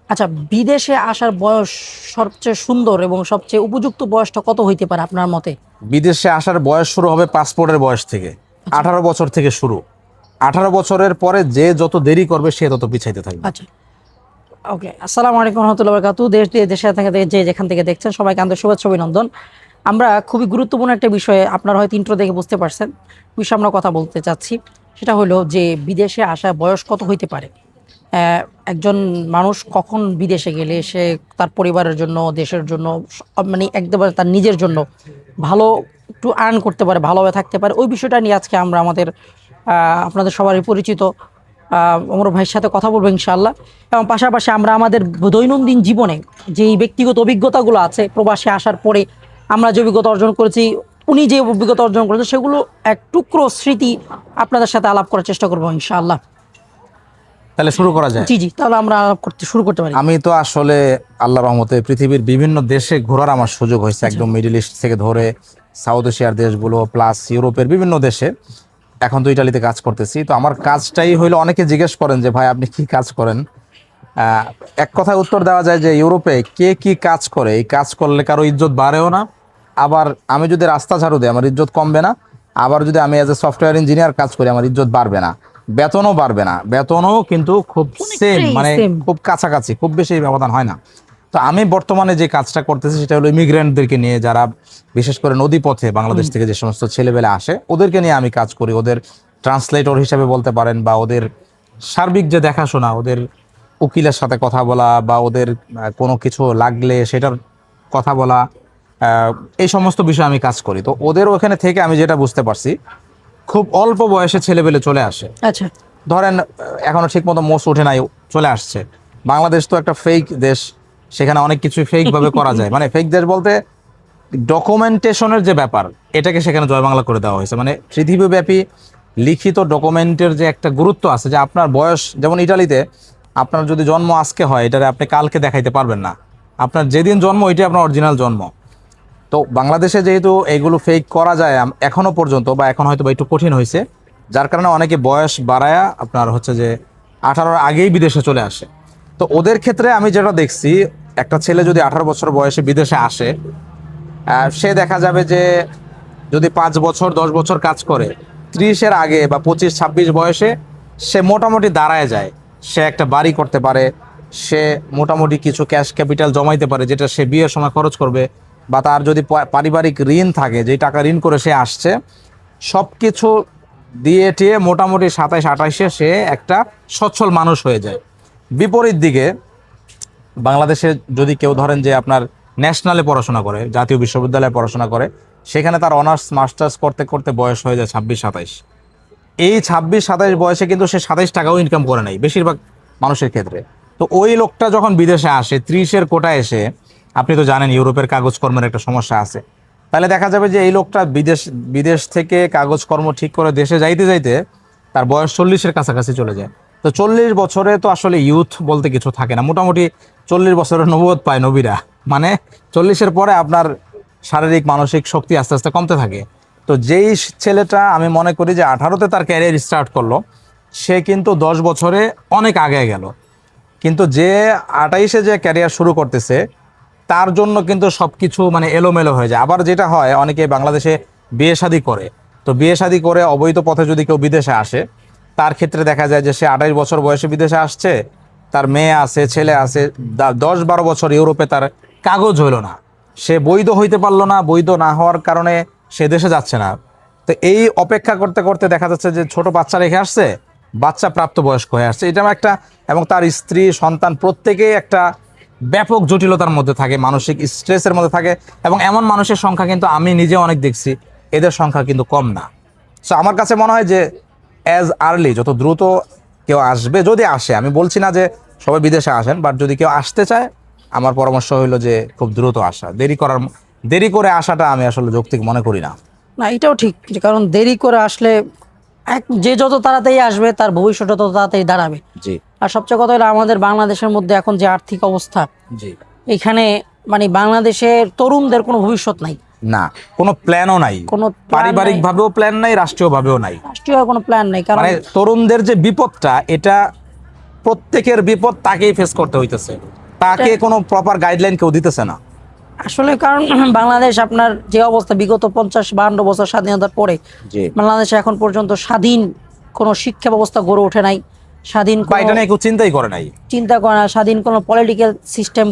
আচ্ছা, বিদেশে আসার বয়স সবচেয়ে সুন্দর এবং সবচেয়ে উপযুক্ত বয়সটা কত হইতে পারে আপনার মতে? বিদেশে আসার বয়স শুরু হবে পাসপোর্টের বয়স থেকে। 18 বছর থেকে শুরু। 18 বছরের পরে যে যত দেরি করবে সে তত পিছাইতে থাকবে। আচ্ছা, ওকে। আসসালামু আলাইকুম রহমতুল্লাহ বারাকাতু। দেশের থেকে যে যেখান থেকে দেখছেন সবাইকে আন্তরিক শুভেচ্ছা অভিনন্দন। আমরা খুবই গুরুত্বপূর্ণ একটা বিষয়ে, আপনারা হয়তো ইন্ট্রো দেখে বুঝতে পারছেন, বিষয়ে আমরা কথা বলতে চাচ্ছি। সেটা হলো যে বিদেশে আসার বয়স কত হইতে পারে। একজন মানুষ কখন বিদেশে গেলে সে তার পরিবারের জন্য, দেশের জন্য, মানে একদম তার নিজের জন্য ভালো একটু আর্ন করতে পারে, ভালোভাবে থাকতে পারে, ওই বিষয়টা নিয়ে আজকে আমরা আমাদের আপনাদের সবারই পরিচিত অমর ভাইয়ের সাথে কথা বলবো ইনশাআল্লাহ। এবং পাশাপাশি আমরা আমাদের দৈনন্দিন জীবনে যেই ব্যক্তিগত অভিজ্ঞতাগুলো আছে প্রবাসে আসার পরে আমরা যে অভিজ্ঞতা অর্জন করেছি, উনি যে অভিজ্ঞতা অর্জন করেছেন, সেগুলো এক টুকরো স্মৃতি আপনাদের সাথে আলাপ করার চেষ্টা করবো ইনশাআল্লাহ। তাহলে শুরু করা যায়। জি জি, তাহলে আমরা আলাপ শুরু করতে পারি। আমি তো আসলে আল্লাহর রহমতে পৃথিবীর বিভিন্ন দেশে ঘোরার আমার সুযোগ হয়েছে, একদম মিডল ইস্ট থেকে ধরে সাউথ এশিয়ার দেশগুলো প্লাস ইউরোপের বিভিন্ন দেশে। এখন তো ইটালিতে কাজ করতেছি। তো আমার কাজটাই হইলো, অনেকে জিজ্ঞেস করেন যে ভাই আপনি কি কাজ করেন। এক কথায় উত্তর দেওয়া যায় যে ইউরোপে কে কি কাজ করে, এই কাজ করলে কারো ইজ্জত বাড়েও না, আবার আমি যদি রাস্তা ঝাড়ু দিই আমার ইজ্জত কমবে না, আবার যদি আমি এজ এ সফটওয়্যার ইঞ্জিনিয়ার কাজ করি আমার ইজ্জত বাড়বে না, বেতনও বাড়বে না, বেতনও কিন্তু খুব সেম, মানে খুব কাছাকাছি, খুব বেশি ব্যবধান হয় না। তো আমি বর্তমানে যে কাজটা করতেছি সেটা হলো ইমিগ্রেন্টদেরকে নিয়ে, যারা বিশেষ করে নদীপথে বাংলাদেশ থেকে যে সমস্ত ছেলেবেলা আসে ওদেরকে নিয়ে আমি কাজ করি। ওদের ট্রান্সলেটর হিসাবে বলতে পারেন, বা ওদের সার্বিক যে দেখাশোনা, ওদের উকিলের সাথে কথা বলা, বা ওদের কোনো কিছু লাগলে সেটার কথা বলা, এই সমস্ত বিষয়ে আমি কাজ করি। তো ওদের ওখানে থেকে আমি যেটা বুঝতে পারছি, খুব অল্প বয়সে ছেলেবেলে চলে আসে। আচ্ছা, ধরেন এখনো ঠিক মতো মোষ ওঠে নাই, চলে আসছে। বাংলাদেশ তো একটা ফেক দেশ, সেখানে অনেক কিছু ফেক ভাবে করা যায়। মানে ফেক দেশ বলতে ডকুমেন্টেশনের যে ব্যাপার, এটাকে সেখানে জয় বাংলা করে দেওয়া হয়েছে। মানে পৃথিবীব্যাপী লিখিত ডকুমেন্টের যে একটা গুরুত্ব আছে, যে আপনার বয়স, যেমন ইটালিতে আপনার যদি জন্ম আজকে হয় এটারে আপনি কালকে দেখাইতে পারবেন না, আপনার যেদিন জন্ম ওইটাই আপনার অরিজিনাল জন্ম। তো বাংলাদেশে যেহেতু এইগুলো ফেক করা যায় এখনো পর্যন্ত, বা এখন হয়তো বা একটু কঠিন হয়েছে, যার কারণে অনেকে বয়স বাড়ায়া আপনার হচ্ছে যে 18-র আগেই বিদেশে চলে আসে। তো ওদের ক্ষেত্রে আমি যেটা দেখছি, একটা ছেলে যদি 18 বছর বয়সে বিদেশে আসে, সে দেখা যাবে যে যদি 5 বছর 10 বছর কাজ করে, 30-এর আগে বা 25-26 বয়সে সে মোটামুটি দাঁড়ায় যায়। সে একটা বাড়ি করতে পারে, সে মোটামুটি কিছু ক্যাশ ক্যাপিটাল জমাইতে পারে, যেটা সে বিয়ের সময় খরচ করবে। বা তার যদি পারিবারিক ঋণ থাকে, যেই টাকা ঋণ করে সে আসছে, সব কিছু দিয়ে টিয়ে মোটামুটি 27-28-এ সে একটা সচ্ছল মানুষ হয়ে যায়। বিপরীত দিকে বাংলাদেশে যদি কেউ ধরেন যে আপনার ন্যাশনালে পড়াশোনা করে, জাতীয় বিশ্ববিদ্যালয়ে পড়াশোনা করে, সেখানে তার অনার্স মাস্টার্স করতে করতে বয়স হয়ে যায় 26-27। এই 26-27 বয়সে কিন্তু সে 27 টাকাও ইনকাম করে নাই বেশিরভাগ মানুষের ক্ষেত্রে। তো ওই লোকটা যখন বিদেশে আসে 30-এর কোটায় এসে, আপনি তো জানেন ইউরোপের কাগজকর্মের একটা সমস্যা আছে, তাহলে দেখা যাবে যে এই লোকটা বিদেশ থেকে কাগজকর্ম ঠিক করে দেশে যাইতে যাইতে তার বয়স 40-এর কাছাকাছি চলে যায়। তো 40 বছরে তো আসলে ইউথ বলতে কিছু থাকে না, মোটামুটি 40 বছরের নবুয়ত পায় নবীরা। মানে 40-এর পরে আপনার শারীরিক মানসিক শক্তি আস্তে আস্তে কমতে থাকে। তো যেই ছেলেটা আমি মনে করি যে 18-তে তার ক্যারিয়ার স্টার্ট করলো, সে কিন্তু 10 বছরে অনেক আগে গেল। কিন্তু যে 28-এ যে ক্যারিয়ার শুরু করতেছে, তার জন্য কিন্তু সব কিছু মানে এলোমেলো হয়ে যায়। আবার যেটা হয়, অনেকে বাংলাদেশে বিয়ে শাদী করে, তো বিয়ে শাদী করে অবৈধ পথে যদি কেউ বিদেশে আসে, তার ক্ষেত্রে দেখা যায় যে সে 28 বছর বয়সে বিদেশে আসছে, তার মেয়ে আছে, ছেলে আছে, 10-12 বছর ইউরোপে তার কাগজ হইলো না, সে বৈধ হইতে পারলো না, বৈধ না হওয়ার কারণে সে দেশে যাচ্ছে না। তো এই অপেক্ষা করতে করতে দেখা যাচ্ছে যে ছোট বাচ্চা রেখে আসছে, বাচ্চা প্রাপ্তবয়স্ক হয়ে আসছে, এটা একটা, এবং তার স্ত্রী সন্তান প্রত্যেকেই একটা ব্যাপক জটিলতার মধ্যে থাকে, মানসিক স্ট্রেসের মধ্যে থাকে। এবং এমন মানুষের সংখ্যা কিন্তু আমি নিজে অনেক দেখছি, এদের সংখ্যা কিন্তু কম না। সো আমার কাছে মনে হয় যে অ্যাজ আর্লি, যত দ্রুত কেউ আসবে, যদি আসে, আমি বলছি না যে সবাই বিদেশে আসেন, বাট যদি কেউ আসতে চায়, আমার পরামর্শ হইলো যে খুব দ্রুত আসা। দেরি করে আসাটা আমি আসলে যৌক্তিক মনে করি না। না এটাও ঠিক, যে কারণ দেরি করে আসলে যে যত তাড়াতাড়ি আসবে তার ভবিষ্যৎ তত তাড়াতাড়ি দাঁড়াবে। জি আর সবচেয়ে কথা হলো আমাদের বাংলাদেশের মধ্যে এখন যে আর্থিক অবস্থা, জি, এখানে মানে বাংলাদেশের তরুণদের কোনো ভবিষ্যৎ নাই, না কোনো প্ল্যানও নাই, কোনো পারিবারিক ভাবেও প্ল্যান নাই, রাষ্ট্রীয় ভাবেও নাই। রাষ্ট্রীয় কোনো প্ল্যান নাই। কারণ মানে তরুণদের যে বিপদটা, এটা প্রত্যেকের বিপদ তাকেই ফেস করতে হইতেছে, তাকে কোনো প্রপার গাইডলাইন কেউ দিতেছে না। আসলে কারণ বাংলাদেশ আপনার যে অবস্থা বিগত 50-52 বছর স্বাধীনতার পরে জি, বাংলাদেশে এখন পর্যন্ত স্বাধীন কোনো শিক্ষা ব্যবস্থা গড়ে ওঠে নাই, স্বাধীন বা এটা নিয়ে কেউ চিন্তাই করে নাই, চিন্তা করে না, স্বাধীন কোনো পলিটিক্যাল সিস্টেম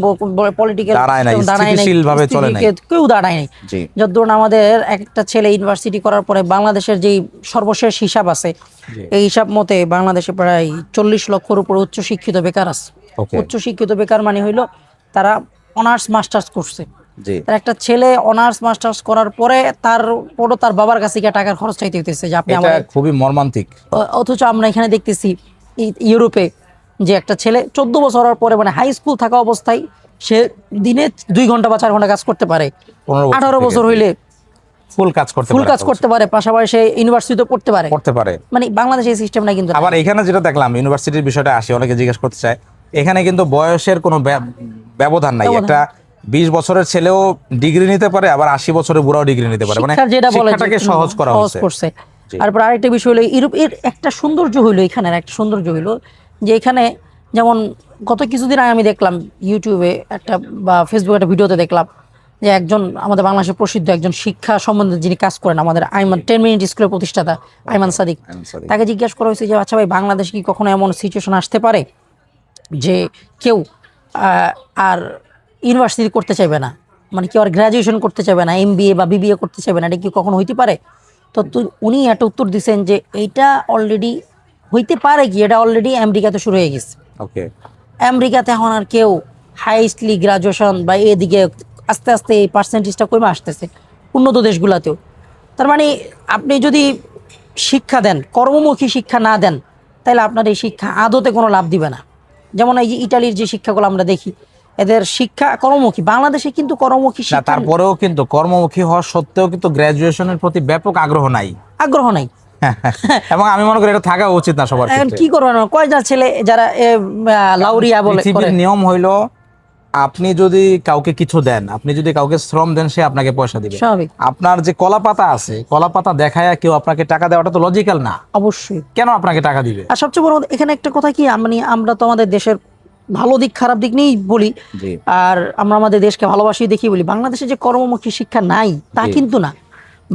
পলিটিক্যাল দাঁড়ায় নাই, স্থিতিশীলভাবে চলে নাই। কেউ দাঁড়ায় নাই। জি, যতদূর আমাদের একটা ছেলে ইউনিভার্সিটি করার পরে বাংলাদেশের যেই সর্বশেষ হিসাব আছে, জি, এই হিসাব মতে বাংলাদেশে প্রায় 40 লক্ষের উপর উচ্চ শিক্ষিত বেকার আছে। ওকে, উচ্চ শিক্ষিত বেকার মানে হইলো তারা অনার্স মাস্টার্স করছে। জি, তার একটা ছেলে অনার্স মাস্টার্স করার পরে তারপরও তার বাবার কাছে গিয়ে টাকার খরচ চাইতে হইতেছে যে আপনি এটা আমার, খুবই মর্মান্তিক। অথচ আমরা এখানে দেখতেছি ইউরোপে যে একটা ছেলে 14 বছর হওয়ার পরে মানে হাই স্কুল থাকা অবস্থায় সে দিনে 2 ঘন্টা বা 4 ঘন্টা কাজ করতে পারে, 18 বছর হইলে ফুল কাজ করতে ফুল পারে, কাজ করতে পারে, পাশাপাশি সে ইউনিভার্সিটিতে পড়তে পারে। করতে পারে। মানে বাংলাদেশে এই সিস্টেমটা কিন্তু নাই। আবার এখানে যেটা দেখলাম ইউনিভার্সিটির বিষয়টা আসি, অনেকে জিজ্ঞেস করতে চায়, এখানে কিন্তু বয়সের কোনো ব্যবধান নাই। একটা 20 বছরের ছেলেও ডিগ্রি নিতে পারে, আবার 80 বছরের বুড়াও ডিগ্রি নিতে পারে, মানে শিক্ষার যেটা বলে যে শিক্ষাটাকে সহজ করা হয়েছে। করছে। জি। তারপর আরেকটা বিষয় হলো ইউরোপের একটা সৌন্দর্য হইলো, এখানের একটা সৌন্দর্য হইলো যে এখানে যেমন গত কিছুদিন আগে আমি দেখলাম ইউটিউবে একটা বা ফেসবুকে একটা ভিডিওতে দেখলাম যে একজন আমাদের বাংলাদেশের প্রসিদ্ধ একজন শিক্ষা সম্বন্ধে যিনি কাজ করেন, আমাদের আইমান 10 মিনিট স্কুলের প্রতিষ্ঠাতা আইমান সাদিক, তাকে জিজ্ঞেস করা হয়েছে যে আচ্ছা ভাই, বাংলাদেশ কি কখনো এমন সিচুয়েশন আসতে পারে যে কেউ আর ইউনিভার্সিটি করতে চাইবে না, মানে কেউ আর গ্র্যাজুয়েশন করতে চাইবে না, এমবিএ বা বিবিএ করতে চাইবে না, এটা কি কখনো হইতে পারে? তো উনি একটা উত্তর দিচ্ছেন যে এইটা অলরেডি হইতে পারে, কি এটা অলরেডি আমেরিকাতে শুরু হয়ে গেছে। ওকে, আমেরিকাতে এখন আর কেউ হাইস্টলি গ্রাজুয়েশন বা এদিকে আস্তে আস্তে এই পার্সেন্টেজটা কমে আসতেছে উন্নত দেশগুলোতেও। তার মানে আপনি যদি শিক্ষা দেন, কর্মমুখী শিক্ষা না দেন, তাহলে আপনার এই শিক্ষা আদতে কোনো লাভ দিবে না। যেমন এই যে ইটালির যে শিক্ষাগুলো আমরা দেখি, এদের শিক্ষা কর্মমুখী, বাংলাদেশে কিন্তু কর্মমুখী না শিক্ষা তারপরেও কিন্তু কর্মমুখী হওয়া সত্ত্বেও কিন্তু গ্র্যাজুয়েশনের প্রতি ব্যাপক আগ্রহ নাই, আগ্রহ নাই। এবং আমি মনে করি এটা থাকা উচিত না সবার এখন ক্ষেত্রে। কি করবেন, কয়টা ছেলে যারা লাউরিয়া বলে পৃথিবীর নিয়ম হইলো, আপনি যদি কাউকে কিছু দেন, আপনি যদি কাউকে শ্রম দেন, সে আপনাকে পয়সা দিবে। স্বাভাবিক, আপনার যে কলাপাতা আছে, কলাপাতা দেখায় কেউ আপনাকে টাকা দেওয়াটা তো লজিক্যাল না। অবশ্যই। কেন আপনাকে টাকা দিবে? আর সবচেয়ে বড় কথা, এখানে একটা কথা কি, মানে আমরা তো আমাদের দেশের ভালো দিক খারাপ দিক নিয়েই বলি, জি, আর আমরা আমাদের দেশকে ভালোবাসি দেখি বলি। বাংলাদেশে যে কর্মমুখী শিক্ষা নাই তা জি। কিন্তু না,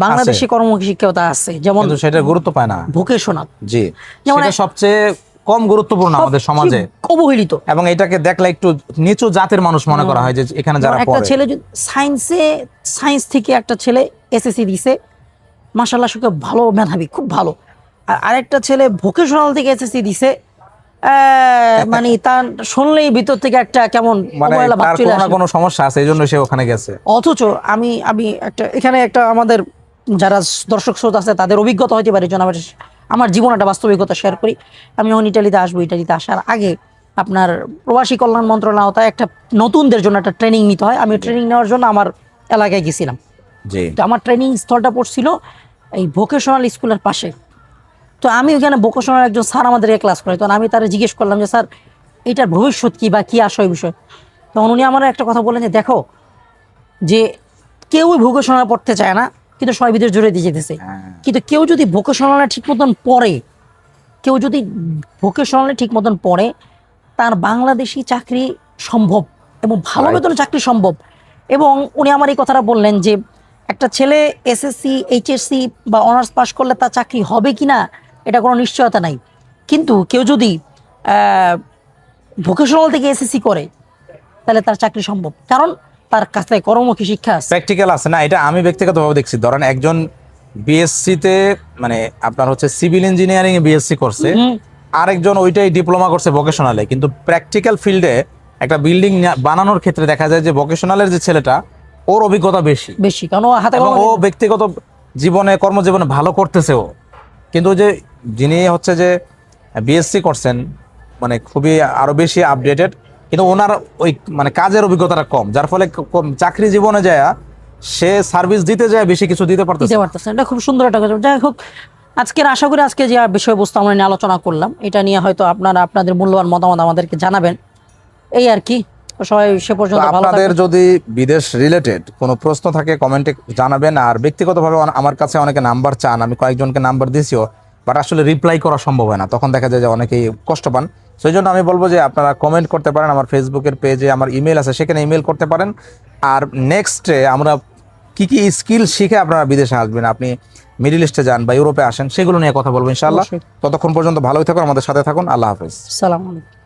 বাংলাদেশে কর্মমুখী শিক্ষাও তা আছে, যেমন কিন্তু সেটা গুরুত্ব পায় না। ভোকেশনাল, জি, যেমন সেটা সবচেয়ে কম গুরুত্বপূর্ণ আমাদের সমাজে, অবহেলিত। এবং এটাকে দেখলে একটু নিচু জাতের মানুষ মনে করা হয় যে এখানে যারা একটা পড়ে। ছেলে যদি সায়েন্স থেকে একটা ছেলে এসএসসি দিছে, মাশাআল্লাহ, সুখে ভালো মেধাবী, খুব ভালো। আর আরেকটা ছেলে ভোকেশনাল থেকে এসএসসি দিছে, মানে তার শুনলেই ভিতর থেকে একটা কেমন মানে অবহেলা ভাব তার চলে কোনো না আসে। কোনো সমস্যা আছে, এই জন্য সে ওখানে গেছে। অথচ আমি একটা এখানে একটা আমাদের যারা দর্শক শ্রোতা আছে তাদের অভিজ্ঞতা হতে পারে, যেন আমার জীবন একটা বাস্তব অভিজ্ঞতা শেয়ার করি। আমি যখন ইটালিতে আসবো, ইটালিতে আসার আগে আপনার প্রবাসী কল্যাণ মন্ত্রণালয় আওতায় একটা নতুনদের জন্য একটা ট্রেনিং নিতে হয়। আমি ট্রেনিং নেওয়ার জন্য আমার এলাকায় গেছিলাম। জি, তো আমার ট্রেনিং স্থলটা পড়ছিল এই ভোকেশনাল স্কুলের পাশে। তো আমি ওখানে ভোকেশনাল একজন স্যার আমাদের ক্লাস করে, তখন আমি তারা জিজ্ঞেস করলাম যে স্যার, এটার ভবিষ্যৎ কি বা কি আশয় বিষয়? তখন উনি আমার একটা কথা বললেন যে দেখো, যে কেউই ভোকেশনাল পড়তে চায় না, কিন্তু সবাই ভিতরে জুড়ে দিয়ে যেতেছে। কিন্তু কেউ যদি ভোকেশনালে ঠিক মতন পড়ে, কেউ যদি ভোকেশনালে ঠিক মতন পড়ে, তার বাংলাদেশি চাকরি সম্ভব এবং ভালো বেতনে চাকরি সম্ভব। এবং উনি আমার এই কথাটা বললেন যে একটা ছেলে এসএসসি এইচএসসি বা অনার্স পাস করলে তার চাকরি হবে কি না এটা কোনো নিশ্চয়তা নাই, কিন্তু কেউ যদি ভোকেশনাল থেকে এসএসসি করে তাহলে তার চাকরি সম্ভব, কারণ তার কাছে কর্মমুখী শিক্ষা আছে, প্র্যাকটিক্যাল আছে। না, এটা আমি ব্যক্তিগতভাবে দেখছি। ধরেন একজন বিএসসি তে মানে আপনার হচ্ছে সিভিল ইঞ্জিনিয়ারিং এ বিএসসি করছে, আরেকজন ওইটাই ডিপ্লোমা করছে ভোকেশনালে, কিন্তু প্র্যাকটিক্যাল ফিল্ডে একটা বিল্ডিং বানানোর ক্ষেত্রে দেখা যায় যে ভোকেশনালের যে ছেলেটা, ওর অভিজ্ঞতা বেশি, বেশি, কারণ ও হাতে এবং কলমে ও ব্যক্তিগত জীবনে কর্মজীবনে ভালো করতেছে ও। কিন্তু যে যিনি হচ্ছে যে বিএসসি করছেন, মানে খুবই আরো বেশি আপডেটেড, কিন্তু ওনার ওই মানে কাজের অভিজ্ঞতাটা কম, যার ফলে চাকরি জীবনে যায় সে সার্ভিস দিতে যায় বেশি কিছু দিতে পারতেছে। দিতে পারতেছে। এটা খুব সুন্দর একটা কথা। যাই হোক, আজকের আশা করি আজকে যে বিষয়বস্তু আমরা নিয়ে আলোচনা করলাম, এটা নিয়ে হয়তো আপনারা আপনাদের মূল্যবান মতামত আমাদেরকে জানাবেন, এই আর কি। সবাই সে পর্যন্ত ভালো আপনাদের থাকবেন। যদি বিদেশ রিলেটেড কোনো প্রশ্ন থাকে কমেন্টে জানাবেন। আর ব্যক্তিগতভাবে আমার কাছে অনেকে নাম্বার চান, আমি কয়েকজনকে নাম্বার দিয়েছিও, বাট আসলে রিপ্লাই করা সম্ভব হয় না, তখন দেখা যায় যে অনেকেই কষ্ট পান। সেই জন্য আমি বলবো যে আপনারা কমেন্ট করতে পারেন আমার ফেসবুকের পেজে, আমার ইমেল আছে সেখানে ইমেল করতে পারেন। আর নেক্সটে আমরা কি কি স্কিল শিখে আপনারা বিদেশে আসবেন, আপনি মিডল ইস্টে যান বা ইউরোপে আসেন, সেগুলো নিয়ে কথা বলবো ইনশাআল্লাহ। অবশ্যই। ততক্ষণ পর্যন্ত ভালোই থাকুন, আমাদের সাথে থাকুন। আল্লাহ হাফেজ। সালাম আলাইকুম।